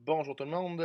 Bonjour tout le monde,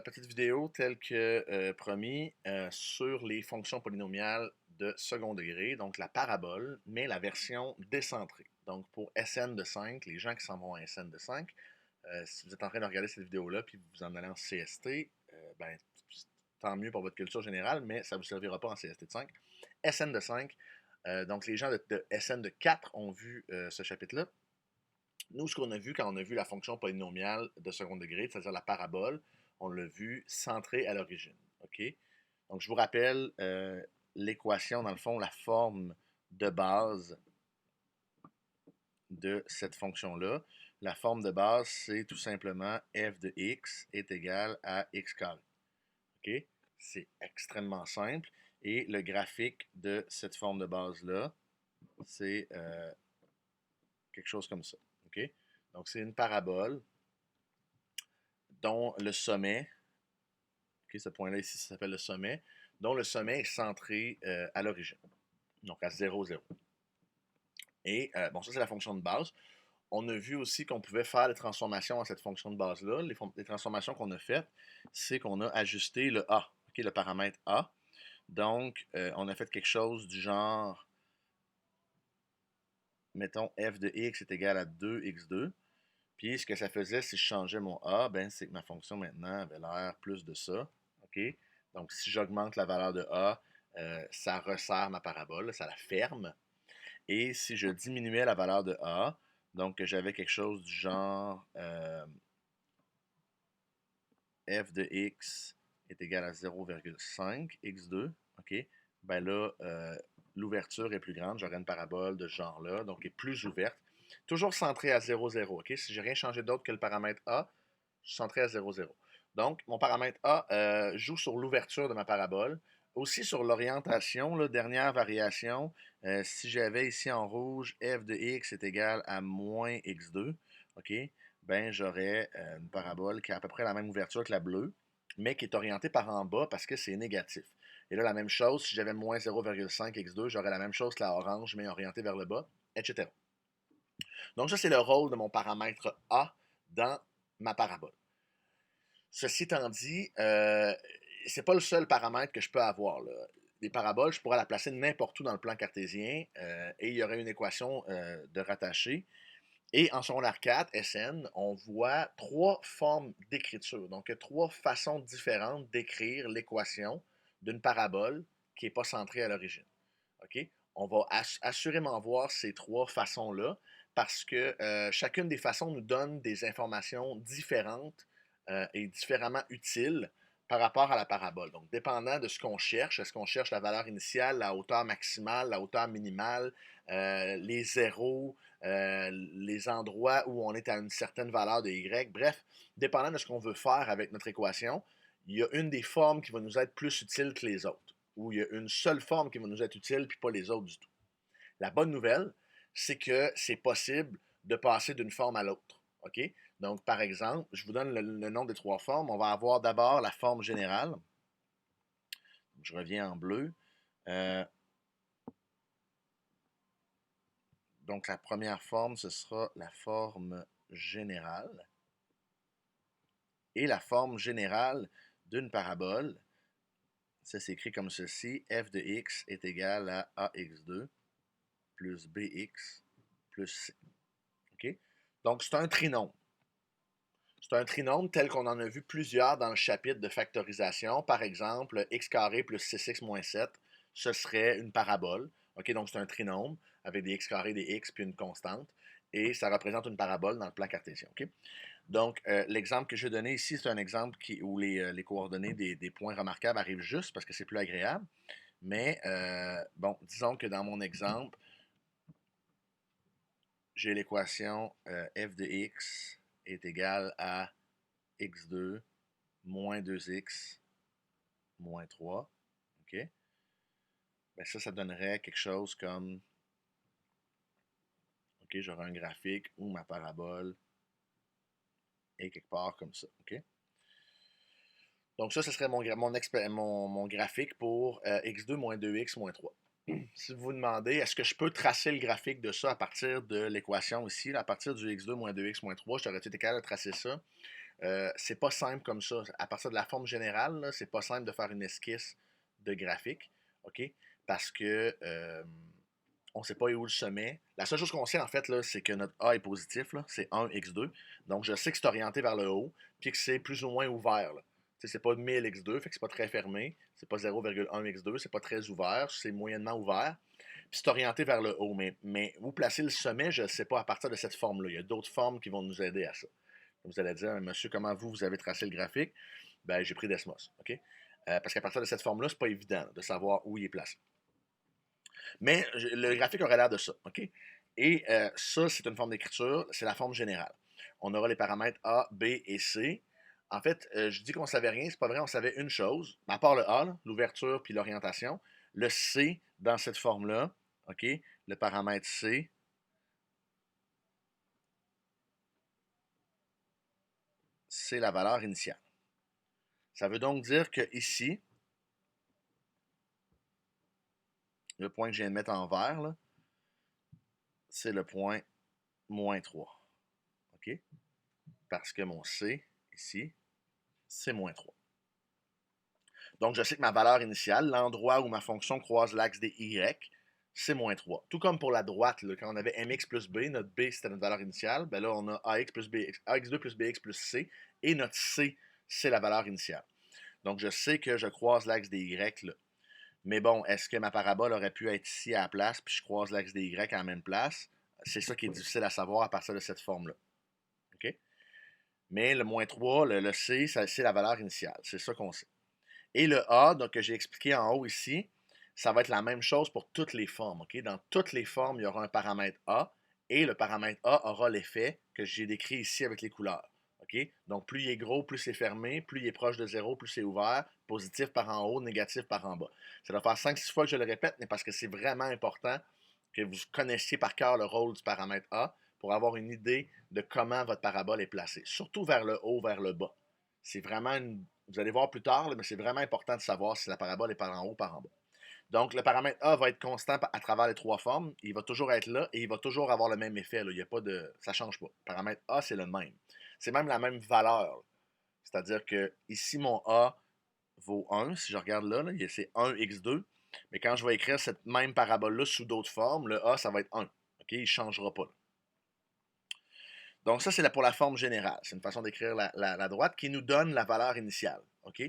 petite vidéo telle que promis sur les fonctions polynomiales de second degré, donc la parabole, mais la version décentrée. Donc pour Sn de 5, les gens qui s'en vont à Sn de 5, si vous êtes en train de regarder cette vidéo-là puis vous en allez en CST, ben, tant mieux pour votre culture générale, mais ça ne vous servira pas en CST de 5. Sn de 5, donc les gens de Sn de 4 ont vu ce chapitre-là. Nous, ce qu'on a vu quand on a vu la fonction polynomiale de second degré, c'est-à-dire la parabole, on l'a vu centrée à l'origine. OK? Donc, je vous rappelle l'équation, dans le fond, la forme de base de cette fonction-là. La forme de base, c'est tout simplement f de x est égal à x carré. OK? C'est extrêmement simple. Et le graphique de cette forme de base-là, c'est quelque chose comme ça. OK? Donc, c'est une parabole dont le sommet, okay, ce point-là ici, ça s'appelle le sommet, dont le sommet est centré à l'origine, donc à 0, 0. Et bon, ça, c'est la fonction de base. On a vu aussi qu'on pouvait faire des transformations à cette fonction de base-là. Les transformations qu'on a faites, c'est qu'on a ajusté le A, okay, le paramètre A. Donc, on a fait quelque chose du genre, mettons, f de x est égal à 2x2. Puis, ce que ça faisait, si je changeais mon A, ben, c'est que ma fonction maintenant avait l'air plus de ça. OK? Donc, si j'augmente la valeur de A, ça resserre ma parabole, ça la ferme. Et si je diminuais la valeur de A, donc que j'avais quelque chose du genre f de x est égal à 0,5 x2, OK? Ben là, l'ouverture est plus grande, j'aurais une parabole de ce genre-là, donc est plus ouverte. Toujours centrée à 0, 0, OK? Si j'ai rien changé d'autre que le paramètre A, je suis centré à 0, 0. Donc, mon paramètre A joue sur l'ouverture de ma parabole, aussi sur l'orientation, dernière variation. Si j'avais ici en rouge f de x est égal à moins x2, OK? Ben j'aurais une parabole qui a à peu près la même ouverture que la bleue, mais qui est orientée par en bas parce que c'est négatif. Et là, la même chose, si j'avais moins 0,5 x2, j'aurais la même chose que la orange, mais orientée vers le bas, etc. Donc ça, c'est le rôle de mon paramètre A dans ma parabole. Ceci étant dit, c'est pas le seul paramètre que je peux avoir, là. Les paraboles, je pourrais la placer n'importe où dans le plan cartésien et il y aurait une équation de rattacher. Et en secondaire 4, SN, on voit trois formes d'écriture. Donc, il y a trois façons différentes d'écrire l'équation d'une parabole qui n'est pas centrée à l'origine. OK? On va assurément voir ces trois façons-là parce que chacune des façons nous donne des informations différentes et différemment utiles par rapport à la parabole. Donc, dépendant de ce qu'on cherche, est-ce qu'on cherche la valeur initiale, la hauteur maximale, la hauteur minimale, les zéros, les endroits où on est à une certaine valeur de y, bref, dépendant de ce qu'on veut faire avec notre équation, il y a une des formes qui va nous être plus utile que les autres, ou il y a une seule forme qui va nous être utile, puis pas les autres du tout. La bonne nouvelle, c'est que c'est possible de passer d'une forme à l'autre. OK? Donc, par exemple, je vous donne le nom des trois formes. On va avoir d'abord la forme générale. Je reviens en bleu. Donc, la première forme, ce sera la forme générale. Et la forme générale d'une parabole, ça s'écrit comme ceci. F de x est égal à ax2 plus bx plus c. OK? Donc, c'est un trinôme. C'est un trinôme tel qu'on en a vu plusieurs dans le chapitre de factorisation. Par exemple, x carré plus 6x moins 7, ce serait une parabole. OK, donc c'est un trinôme avec des x carrés, des x puis une constante. Et ça représente une parabole dans le plan cartésien. OK? Donc, l'exemple que je vais donner ici, c'est un exemple où les coordonnées des points remarquables arrivent juste parce que c'est plus agréable. Mais, bon, disons que dans mon exemple, j'ai l'équation f de x est égale à x2 moins 2x moins 3. OK? Ben ça donnerait quelque chose comme, OK, j'aurai un graphique où ma parabole est quelque part comme ça. OK? Donc ça, ce serait mon graphique pour x2 moins 2x moins 3. si vous vous demandez, est-ce que je peux tracer le graphique de ça à partir de l'équation ici, là, à partir du x2 moins 2x moins 3, j'aurais été capable de tracer ça. C'est pas simple comme ça. À partir de la forme générale, c'est pas simple de faire une esquisse de graphique, OK? Parce que on ne sait pas où le sommet. La seule chose qu'on sait, en fait, c'est que notre A est positif, c'est 1x2. Donc, je sais que c'est orienté vers le haut, puis que c'est plus ou moins ouvert. C'est pas 1000x2, fait que c'est pas très fermé. C'est pas 0,1x2, c'est pas très ouvert, c'est moyennement ouvert. Puis c'est orienté vers le haut. Mais où placer le sommet, je ne sais pas à partir de cette forme-là. Il y a d'autres formes qui vont nous aider à ça. Vous allez dire, monsieur, comment vous avez tracé le graphique? Ben, j'ai pris Desmos, OK? Parce qu'à partir de cette forme-là, c'est pas évident de savoir où il est placé. Mais le graphique aurait l'air de ça, OK? Et ça, c'est une forme d'écriture, c'est la forme générale. On aura les paramètres A, B et C. En fait, je dis qu'on ne savait rien, c'est pas vrai, on savait une chose, à part le A, l'ouverture puis l'orientation. Le C, dans cette forme-là, OK? Le paramètre C, c'est la valeur initiale. Ça veut donc dire que ici, le point que je viens de mettre en vert, c'est le point moins 3. OK? Parce que mon C, ici, c'est moins 3. Donc, je sais que ma valeur initiale, l'endroit où ma fonction croise l'axe des Y, c'est moins 3. Tout comme pour la droite, là, quand on avait mx plus b, notre b c'était notre valeur initiale, ben là on a ax plus bx, ax2 plus bx plus c, et notre c c'est la valeur initiale. Donc je sais que je croise l'axe des Y là. Mais bon, est-ce que ma parabole aurait pu être ici à la place, puis je croise l'axe des Y à la même place? C'est ça qui est difficile à savoir à partir de cette forme-là. OK? Mais le moins 3, le C, c'est la valeur initiale. C'est ça qu'on sait. Et le A, donc, que j'ai expliqué en haut ici, ça va être la même chose pour toutes les formes. OK? Dans toutes les formes, il y aura un paramètre A et le paramètre A aura l'effet que j'ai décrit ici avec les couleurs. OK? Donc, plus il est gros, plus c'est fermé, plus il est proche de 0, plus c'est ouvert, positif par en haut, négatif par en bas. Ça doit faire 5-6 fois que je le répète, mais parce que c'est vraiment important que vous connaissiez par cœur le rôle du paramètre A pour avoir une idée de comment votre parabole est placée, surtout vers le haut, vers le bas. C'est vraiment une vous allez voir plus tard, mais c'est vraiment important de savoir si la parabole est par en haut ou par en bas. Donc, le paramètre A va être constant à travers les trois formes. Il va toujours être là et il va toujours avoir le même effet. Là. Il y a pas de, ça ne change pas. Le paramètre A, c'est le même. C'est même la même valeur. C'est-à-dire que ici, mon A vaut 1. Si je regarde là, c'est 1x2. Mais quand je vais écrire cette même parabole-là sous d'autres formes, le A, ça va être 1. OK? Il ne changera pas. Là. Donc, ça, c'est pour la forme générale. C'est une façon d'écrire la droite qui nous donne la valeur initiale. OK?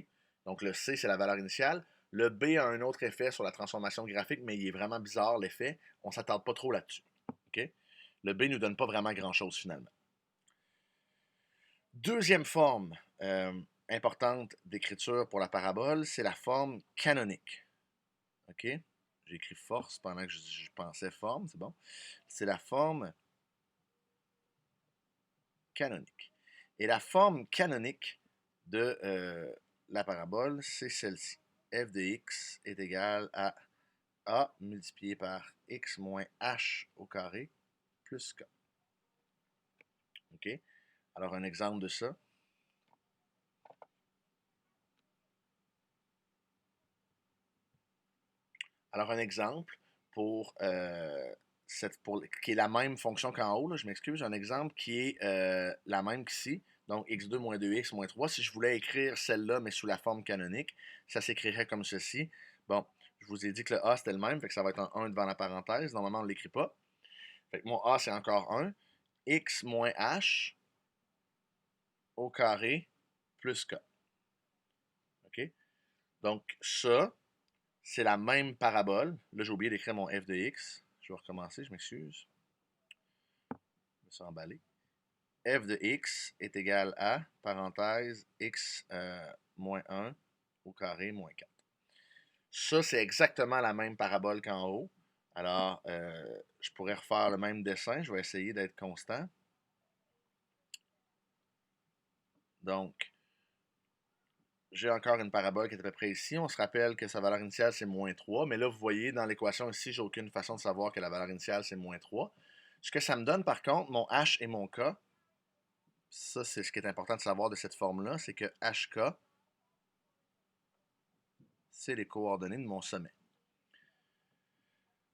Donc, le C, c'est la valeur initiale. Le B a un autre effet sur la transformation graphique, mais il est vraiment bizarre, l'effet. On ne s'attarde pas trop là-dessus. OK? Le B ne nous donne pas vraiment grand-chose, finalement. Deuxième forme importante d'écriture pour la parabole, c'est la forme canonique. OK? J'ai écrit force pendant que je pensais forme, c'est bon. C'est la forme canonique. Et la forme canonique de la parabole, c'est celle-ci. F de x est égal à a multiplié par x moins h au carré plus k. OK? Alors, un exemple de ça. Alors, un exemple qui est la même fonction qu'en haut, là, je m'excuse, un exemple qui est la même qu'ici, donc x2 moins 2x moins 3. Si je voulais écrire celle-là, mais sous la forme canonique, ça s'écrirait comme ceci. Bon, je vous ai dit que le a, c'était le même, fait que ça va être un 1 devant la parenthèse. Normalement, on ne l'écrit pas. Fait que mon a, c'est encore 1. X moins h au carré plus k. OK? Donc, ça, c'est la même parabole. Là, j'ai oublié d'écrire mon f de x. Je vais recommencer, je m'excuse. Je me suis emballé. F de x est égal à, parenthèse, x moins 1 au carré moins 4. Ça, c'est exactement la même parabole qu'en haut. Alors, je pourrais refaire le même dessin. Je vais essayer d'être constant. Donc, j'ai encore une parabole qui est à peu près ici. On se rappelle que sa valeur initiale, c'est moins 3. Mais là, vous voyez, dans l'équation ici, j'ai aucune façon de savoir que la valeur initiale, c'est moins 3. Ce que ça me donne, par contre, mon h et mon k, ça, c'est ce qui est important de savoir de cette forme-là, c'est que hk, c'est les coordonnées de mon sommet.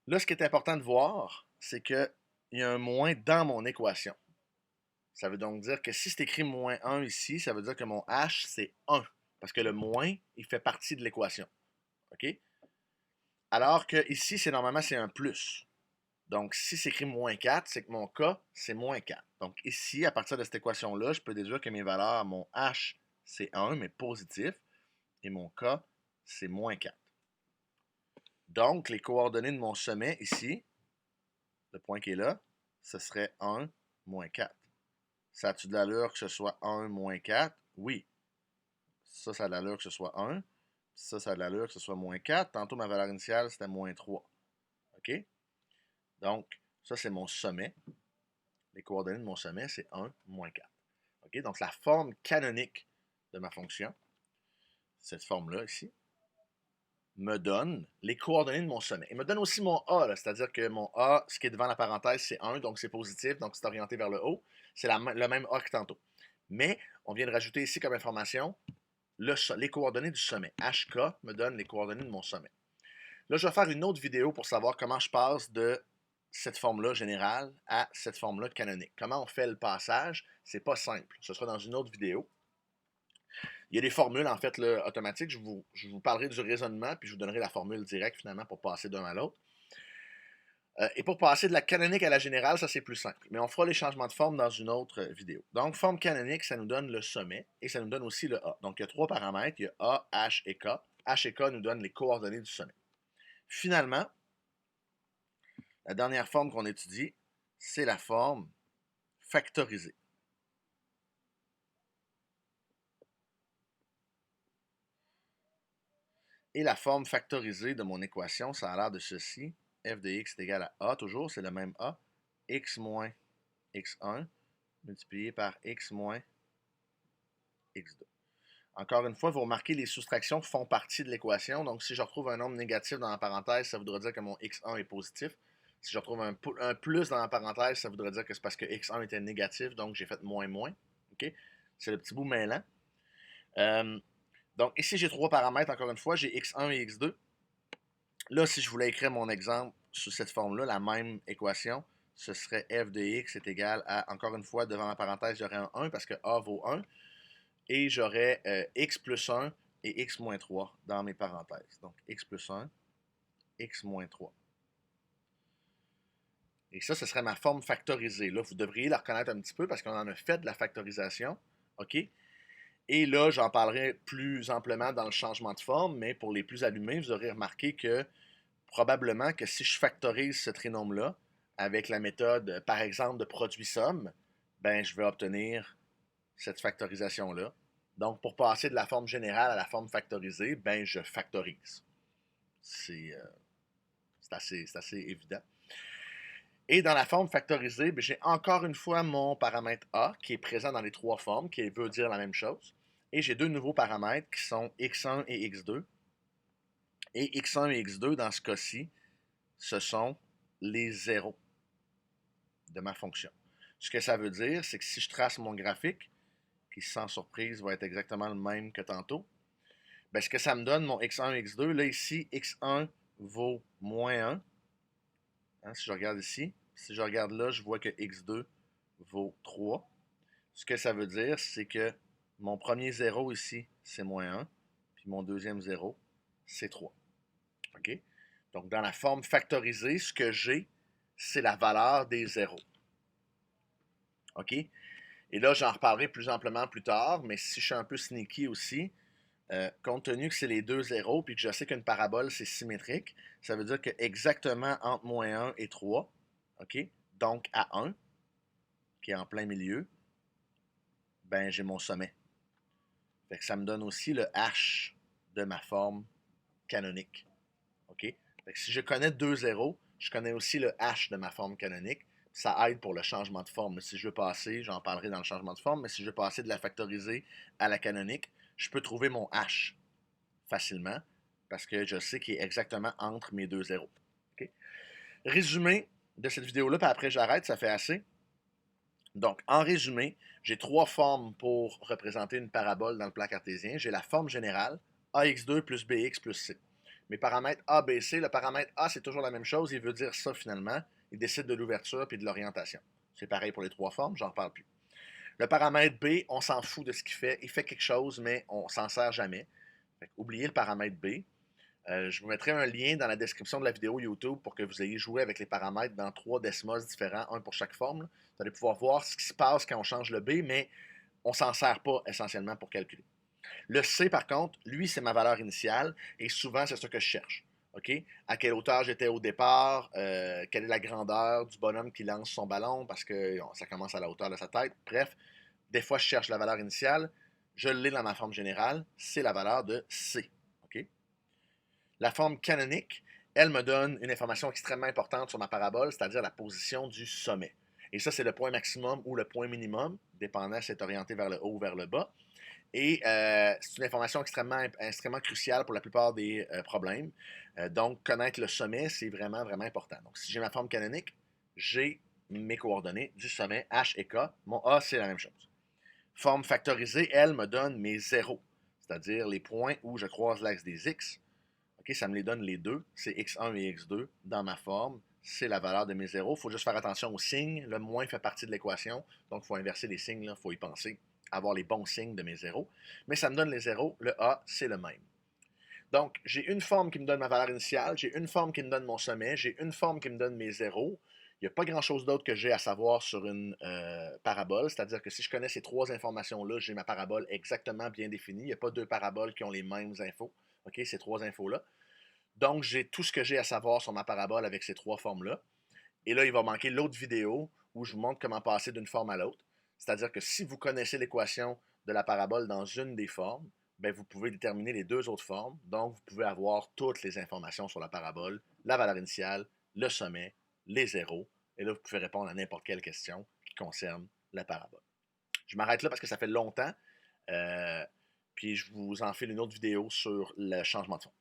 Là, ce qui est important de voir, c'est qu'il y a un moins dans mon équation. Ça veut donc dire que si c'est écrit moins 1 ici, ça veut dire que mon h, c'est 1. Parce que le moins, il fait partie de l'équation. OK? Alors que ici, normalement, c'est un plus. Donc, si c'est écrit moins 4, c'est que mon K, c'est moins 4. Donc, ici, à partir de cette équation-là, je peux déduire que mes valeurs, mon H, c'est 1, mais positif, et mon K, c'est moins 4. Donc, les coordonnées de mon sommet, ici, le point qui est là, ce serait 1, moins 4. Ça a-tu de l'allure que ce soit 1, moins 4? Oui. Ça a de l'allure que ce soit 1. Ça a de l'allure que ce soit moins 4. Tantôt, ma valeur initiale, c'était moins 3. OK? Donc, ça, c'est mon sommet. Les coordonnées de mon sommet, c'est 1, moins 4. OK? Donc, la forme canonique de ma fonction, cette forme-là ici, me donne les coordonnées de mon sommet. Il me donne aussi mon A, c'est-à-dire que mon A, ce qui est devant la parenthèse, c'est 1, donc c'est positif, donc c'est orienté vers le haut. C'est le même A que tantôt. Mais on vient de rajouter ici comme information les coordonnées du sommet. HK me donne les coordonnées de mon sommet. Là, je vais faire une autre vidéo pour savoir comment je passe de cette forme-là générale à cette forme-là canonique. Comment on fait le passage, c'est pas simple. Ce sera dans une autre vidéo. Il y a des formules, en fait, là, automatiques. Je vous parlerai du raisonnement, puis je vous donnerai la formule directe, finalement, pour passer d'un à l'autre. Et pour passer de la canonique à la générale, ça, c'est plus simple. Mais on fera les changements de forme dans une autre vidéo. Donc, forme canonique, ça nous donne le sommet, et ça nous donne aussi le A. Donc, il y a trois paramètres. Il y a A, H et K. H et K nous donnent les coordonnées du sommet. Finalement, la dernière forme qu'on étudie, c'est la forme factorisée. Et la forme factorisée de mon équation, ça a l'air de ceci. F de x est égal à A, toujours, c'est le même A. X moins x1 multiplié par x moins x2. Encore une fois, vous remarquez, les soustractions font partie de l'équation. Donc, si je retrouve un nombre négatif dans la parenthèse, ça voudra dire que mon x1 est positif. Si je retrouve un plus dans la parenthèse, ça voudrait dire que c'est parce que x1 était négatif, donc j'ai fait moins moins. OK? C'est le petit bout mêlant. Donc, ici, j'ai trois paramètres, encore une fois. J'ai x1 et x2. Là, si je voulais écrire mon exemple sous cette forme-là, la même équation, ce serait f de x est égal à, encore une fois, devant la parenthèse, j'aurais un 1 parce que a vaut 1. Et j'aurais x plus 1 et x moins 3 dans mes parenthèses. Donc, x plus 1, x moins 3. Et ça, ce serait ma forme factorisée. Là, vous devriez la reconnaître un petit peu parce qu'on en a fait de la factorisation. OK? Et là, j'en parlerai plus amplement dans le changement de forme, mais pour les plus allumés, vous aurez remarqué que probablement que si je factorise ce trinôme-là avec la méthode, par exemple, de produit-somme, ben, je vais obtenir cette factorisation-là. Donc, pour passer de la forme générale à la forme factorisée, ben, je factorise. C'est assez évident. Et dans la forme factorisée, ben, j'ai encore une fois mon paramètre A qui est présent dans les trois formes, qui veut dire la même chose. Et j'ai deux nouveaux paramètres qui sont x1 et x2. Et x1 et x2, dans ce cas-ci, ce sont les zéros de ma fonction. Ce que ça veut dire, c'est que si je trace mon graphique, qui sans surprise va être exactement le même que tantôt, ben, ce que ça me donne, mon x1 et x2, là ici, x1 vaut moins 1. Hein, si je regarde ici, si je regarde là, je vois que x2 vaut 3. Ce que ça veut dire, c'est que mon premier 0 ici, c'est moins 1, puis mon deuxième 0, c'est 3. OK? Donc, dans la forme factorisée, ce que j'ai, c'est la valeur des zéros. OK? Et là, j'en reparlerai plus amplement plus tard, mais si je suis un peu sneaky aussi, compte tenu que c'est les deux zéros, puis que je sais qu'une parabole, c'est symétrique, ça veut dire que exactement entre moins 1 et 3, OK? Donc à 1, qui est en plein milieu, ben j'ai mon sommet. Fait que ça me donne aussi le h de ma forme canonique. OK? Fait que si je connais deux zéros, je connais aussi le h de ma forme canonique. Ça aide pour le changement de forme. Mais si je veux passer, j'en parlerai dans le changement de forme, mais si je veux passer de la factorisée à la canonique, je peux trouver mon h facilement parce que je sais qu'il est exactement entre mes deux zéros. Okay? Résumé de cette vidéo-là, puis après j'arrête, ça fait assez. Donc, en résumé, j'ai trois formes pour représenter une parabole dans le plan cartésien. J'ai la forme générale, ax2 plus bx plus c. mes paramètres A, B, C. Le paramètre A, c'est toujours la même chose. Il veut dire ça finalement. Il décide de l'ouverture puis de l'orientation. C'est pareil pour les trois formes, j'en reparle plus. Le paramètre B, on s'en fout de ce qu'il fait. Il fait quelque chose, mais on s'en sert jamais. Oubliez le paramètre B. Je vous mettrai un lien dans la description de la vidéo YouTube pour que vous ayez joué avec les paramètres dans 3 Desmos différents, un pour chaque forme. Là. Vous allez pouvoir voir ce qui se passe quand on change le B, mais on ne s'en sert pas essentiellement pour calculer. Le C, par contre, lui, c'est ma valeur initiale et souvent, c'est ce que je cherche. OK? À quelle hauteur j'étais au départ, quelle est la grandeur du bonhomme qui lance son ballon parce que ça commence à la hauteur de sa tête. Bref, des fois, je cherche la valeur initiale. Je l'ai dans ma forme générale. C'est la valeur de C. OK? La forme canonique, elle me donne une information extrêmement importante sur ma parabole, c'est-à-dire la position du sommet. Et ça, c'est le point maximum ou le point minimum, dépendant si c'est orienté vers le haut ou vers le bas. Et c'est une information extrêmement cruciale pour la plupart des problèmes. Donc, connaître le sommet, c'est vraiment, vraiment important. Donc, si j'ai ma forme canonique, j'ai mes coordonnées du sommet H et K. Mon A, c'est la même chose. Forme factorisée, elle me donne mes zéros, c'est-à-dire les points où je croise l'axe des X. OK, ça me les donne les deux. C'est X1 et X2 dans ma forme. C'est la valeur de mes zéros. Il faut juste faire attention aux signes. Le moins fait partie de l'équation. Donc, il faut inverser les signes. Il faut y penser. Avoir les bons signes de mes zéros. Mais ça me donne les zéros. Le A, c'est le même. Donc, j'ai une forme qui me donne ma valeur initiale. J'ai une forme qui me donne mon sommet. J'ai une forme qui me donne mes zéros. Il n'y a pas grand-chose d'autre que j'ai à savoir sur une parabole. C'est-à-dire que si je connais ces trois informations-là, j'ai ma parabole exactement bien définie. Il n'y a pas deux paraboles qui ont les mêmes infos. OK, ces trois infos-là. Donc, j'ai tout ce que j'ai à savoir sur ma parabole avec ces trois formes-là. Et là, il va manquer l'autre vidéo où je vous montre comment passer d'une forme à l'autre. C'est-à-dire que si vous connaissez l'équation de la parabole dans une des formes, ben vous pouvez déterminer les deux autres formes. Donc, vous pouvez avoir toutes les informations sur la parabole, la valeur initiale, le sommet, les zéros. Et là, vous pouvez répondre à n'importe quelle question qui concerne la parabole. Je m'arrête là parce que ça fait longtemps. Puis je vous en file une autre vidéo sur le changement de fond.